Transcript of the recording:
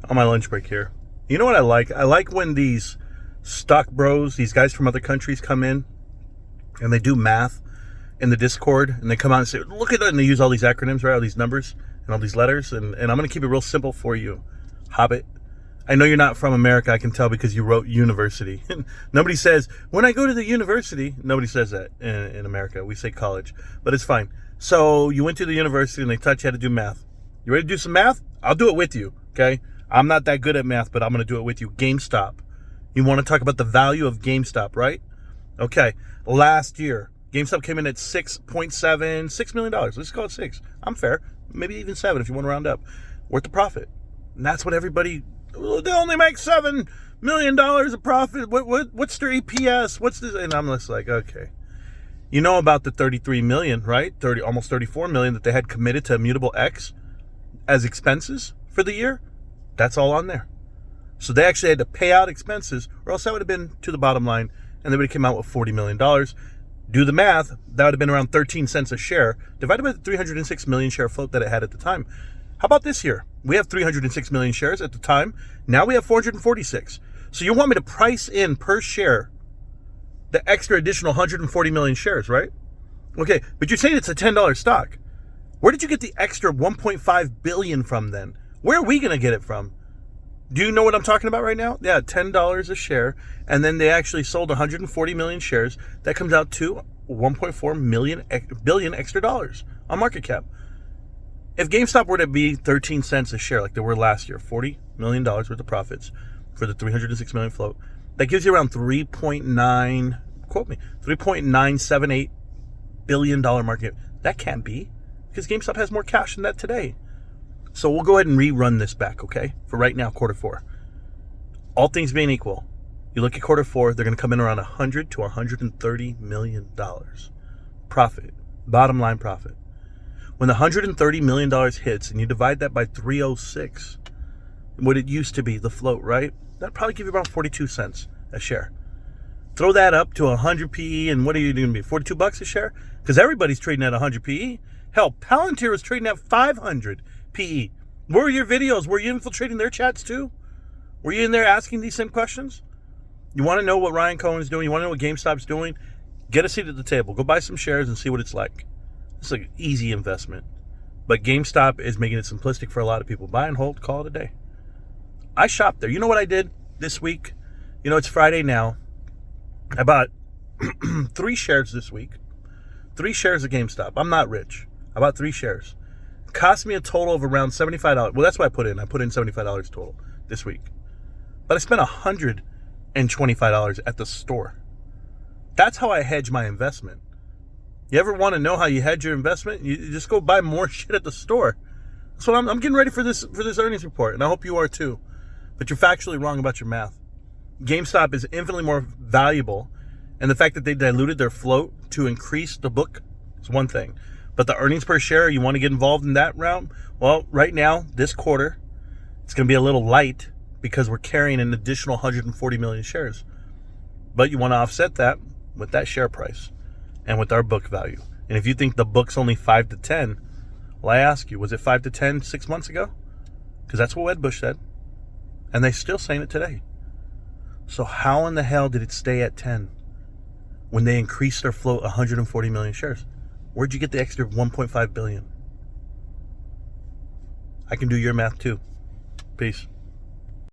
On my lunch break here. You know what I like? I like when these stock bros, these guys from other countries come in and they do math in the Discord and they come out and say, look at that. And they use all these acronyms, right? All these numbers and all these letters. And I'm going to keep it real simple for you. Hobbit. I know you're not from America. I can tell because you wrote university. Nobody says, when I go to the university, nobody says that in America. We say college, but it's fine. So you went to the university and they taught you how to do math. You ready to do some math? I'll do it with you, okay? I'm not that good at math, but I'm going to do it with you. GameStop. You want to talk about the value of GameStop, right? Okay. Last year, GameStop came in at $6 million. Let's call it 6. I'm fair. Maybe even 7 if you want to round up. Worth the profit. And that's what everybody, they only make $7 million of profit. What's their EPS? What's this? And I'm just like, okay. You know about the 33 million, right? Almost 34 million that they had committed to Immutable X as expenses for the year. That's all on there. So they actually had to pay out expenses, or else that would have been to the bottom line, and they would have come out with $40 million. Do the math, that would have been around 13 cents a share, divided by the 306 million share float that it had at the time. How about this year? We have 306 million shares at the time. Now we have 446. So you want me to price in per share the extra additional 140 million shares, right? Okay, but you're saying it's a $10 stock. Where did you get the extra 1.5 billion from then? Where are we going to get it from? Do you know what I'm talking about right now? Yeah, $10 a share. And then they actually sold 140 million shares. That comes out to 1.4 billion extra dollars on market cap. If GameStop were to be 13 cents a share like they were last year, $40 million worth of profits for the 306 million float, that gives you around 3.978 billion dollar market. That can't be, because GameStop has more cash than that today. So we'll go ahead and rerun this back, okay? For right now, quarter 4. All things being equal, you look at quarter 4, they're going to come in around 100 to 130 million dollars profit, bottom line profit. When the $130 million hits and you divide that by 306, what it used to be, the float, right? That'd probably give you around 42 cents a share. Throw that up to 100 PE, and what are you going to be, 42 bucks a share? Because everybody's trading at 100 PE. Hell, Palantir was trading at 500 PE. Where were your videos? Were you infiltrating their chats too? Were you in there asking these same questions? You want to know what Ryan Cohen's doing? You want to know what GameStop's doing? Get a seat at the table. Go buy some shares and see what it's like. It's like an easy investment. But GameStop is making it simplistic for a lot of people. Buy and hold, call it a day. I shopped there. You know what I did this week? You know, it's Friday now. I bought 3 shares this week. 3 shares of GameStop. I'm not rich. I bought 3 shares. It cost me a total of around $75. Well, that's what I put in. I put in $75 total this week. But I spent $125 at the store. That's how I hedge my investment. You ever want to know how you hedge your investment? You just go buy more shit at the store. So I'm getting ready for this earnings report, and I hope you are too. But you're factually wrong about your math. GameStop is infinitely more valuable, and the fact that they diluted their float to increase the book is one thing. But the earnings per share, you want to get involved in that realm? Well, right now, this quarter, it's going to be a little light because we're carrying an additional 140 million shares. But you want to offset that with that share price and with our book value. And if you think the book's only 5 to 10, well, I ask you, was it 5 to 10 6 months ago? Because that's what Wedbush said. And they're still saying it today. So how in the hell did it stay at 10 when they increased their float 140 million shares? Where'd you get the extra 1.5 billion? I can do your math too. Peace.